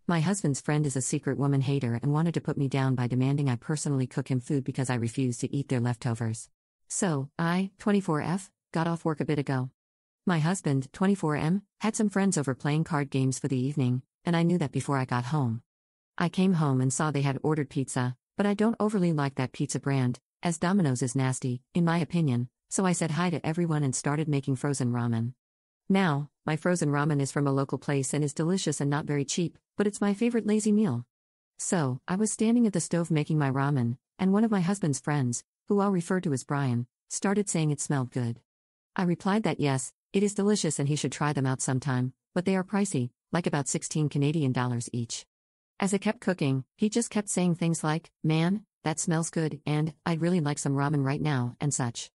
My husband's friend is a secret woman hater and wanted to put me down by demanding I personally cook him food because I refused to eat their leftovers. So, I, 24F, got off work a bit ago. My husband, 24M, had some friends over playing card games for the evening, and I knew that before I got home. I came home and saw they had ordered pizza, but I don't overly like that pizza brand, as Domino's is nasty, in my opinion, so I said hi to everyone and started making frozen ramen. Now, my frozen ramen is from a local place and is delicious and not very cheap, but it's my favorite lazy meal. So, I was standing at the stove making my ramen, and one of my husband's friends, who I'll refer to as Brian, started saying it smelled good. I replied that yes, it is delicious and he should try them out sometime, but they are pricey, like about 16 Canadian dollars each. As I kept cooking, he just kept saying things like, "Man, that smells good," and "I'd really like some ramen right now," and such.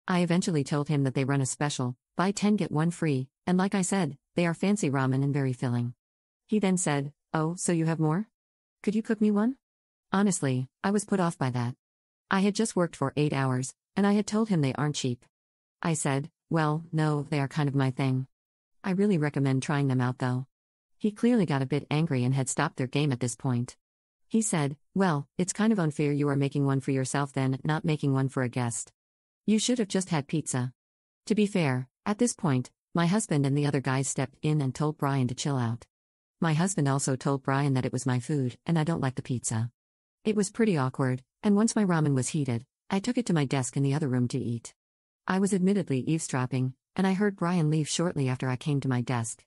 I eventually told him that they run a special, buy 10 get 1 free, and like I said, they are fancy ramen and very filling. He then said, "Oh, so you have more? Could you cook me one?" Honestly, I was put off by that. I had just worked for 8 hours, and I had told him they aren't cheap. I said, "Well, no, they are kind of my thing. I really recommend trying them out though." He clearly got a bit angry and had stopped their game at this point. He said, "Well, it's kind of unfair you are making one for yourself then, not making one for a guest. You should have just had pizza." To be fair, at this point, my husband and the other guys stepped in and told Brian to chill out. My husband also told Brian that it was my food and I don't like the pizza. It was pretty awkward, and once my ramen was heated, I took it to my desk in the other room to eat. I was admittedly eavesdropping, and I heard Brian leave shortly after I came to my desk.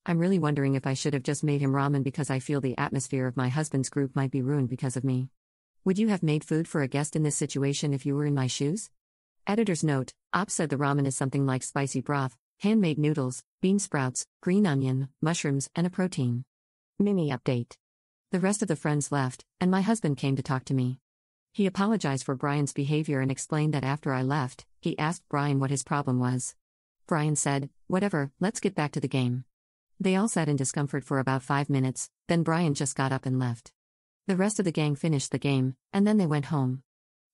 I'm really wondering if I should have just made him ramen because I feel the atmosphere of my husband's group might be ruined because of me. Would you have made food for a guest in this situation if you were in my shoes? Editor's note: Op said the ramen is something like spicy broth, handmade noodles, bean sprouts, green onion, mushrooms, and a protein. Mini update. The rest of the friends left, and my husband came to talk to me. He apologized for Brian's behavior and explained that after I left, he asked Brian what his problem was. Brian said, "Whatever, let's get back to the game." They all sat in discomfort for about 5 minutes, then Brian just got up and left. The rest of the gang finished the game, and then they went home.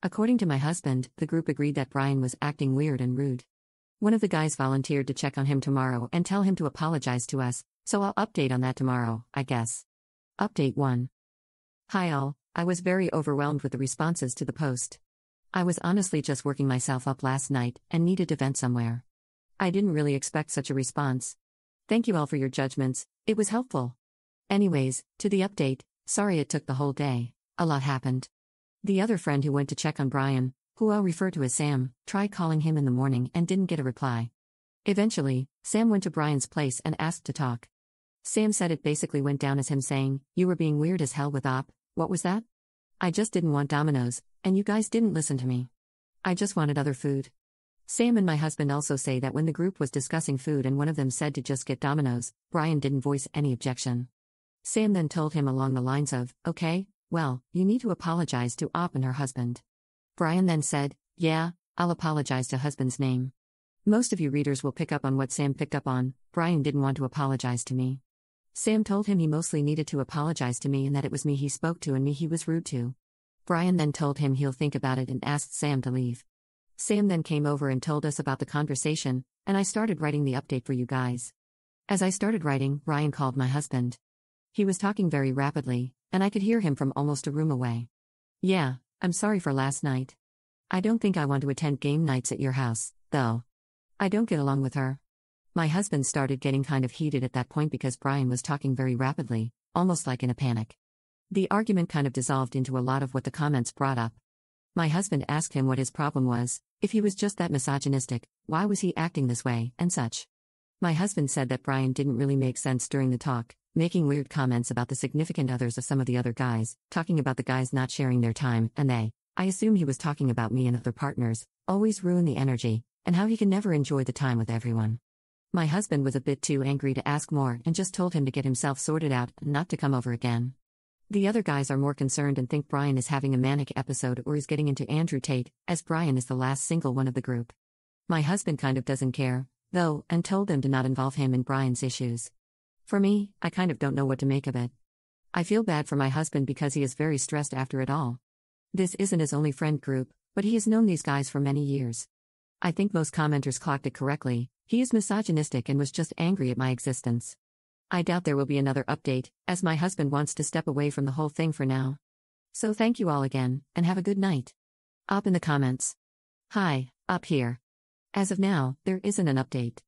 According to my husband, the group agreed that Brian was acting weird and rude. One of the guys volunteered to check on him tomorrow and tell him to apologize to us, so I'll update on that tomorrow, I guess. Update 1. Hi all, I was very overwhelmed with the responses to the post. I was honestly just working myself up last night and needed to vent somewhere. I didn't really expect such a response. Thank you all for your judgments, it was helpful. Anyways, to the update, sorry it took the whole day, a lot happened. The other friend who went to check on Brian, who I'll refer to as Sam, tried calling him in the morning and didn't get a reply. Eventually, Sam went to Brian's place and asked to talk. Sam said it basically went down as him saying, "You were being weird as hell with Op, what was that? I just didn't want Domino's, and you guys didn't listen to me. I just wanted other food." Sam and my husband also say that when the group was discussing food and one of them said to just get Domino's, Brian didn't voice any objection. Sam then told him along the lines of, "Okay, well, you need to apologize to Op and her husband." Brian then said, "Yeah, I'll apologize to husband's name." Most of you readers will pick up on what Sam picked up on. Brian didn't want to apologize to me. Sam told him he mostly needed to apologize to me and that it was me he spoke to and me he was rude to. Brian then told him he'll think about it and asked Sam to leave. Sam then came over and told us about the conversation, and I started writing the update for you guys. As I started writing, Brian called my husband. He was talking very rapidly, and I could hear him from almost a room away. "Yeah, I'm sorry for last night. I don't think I want to attend game nights at your house, though. I don't get along with her." My husband started getting kind of heated at that point because Brian was talking very rapidly, almost like in a panic. The argument kind of dissolved into a lot of what the comments brought up. My husband asked him what his problem was, if he was just that misogynistic, why was he acting this way, and such. My husband said that Brian didn't really make sense during the talk, making weird comments about the significant others of some of the other guys, talking about the guys not sharing their time, and they, I assume he was talking about me and other partners, always ruin the energy, and how he can never enjoy the time with everyone. My husband was a bit too angry to ask more and just told him to get himself sorted out and not to come over again. The other guys are more concerned and think Brian is having a manic episode or is getting into Andrew Tate, as Brian is the last single one of the group. My husband kind of doesn't care, though, and told them to not involve him in Brian's issues. For me, I kind of don't know what to make of it. I feel bad for my husband because he is very stressed after it all. This isn't his only friend group, but he has known these guys for many years. I think most commenters clocked it correctly. He is misogynistic and was just angry at my existence. I doubt there will be another update, as my husband wants to step away from the whole thing for now. So thank you all again, and have a good night. Up in the comments. Hi, up here. As of now, there isn't an update.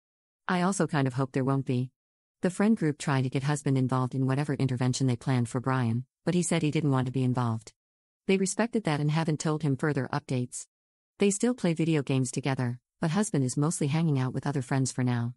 I also kind of hope there won't be. The friend group tried to get husband involved in whatever intervention they planned for Brian, but he said he didn't want to be involved. They respected that and haven't told him further updates. They still play video games together, but husband is mostly hanging out with other friends for now.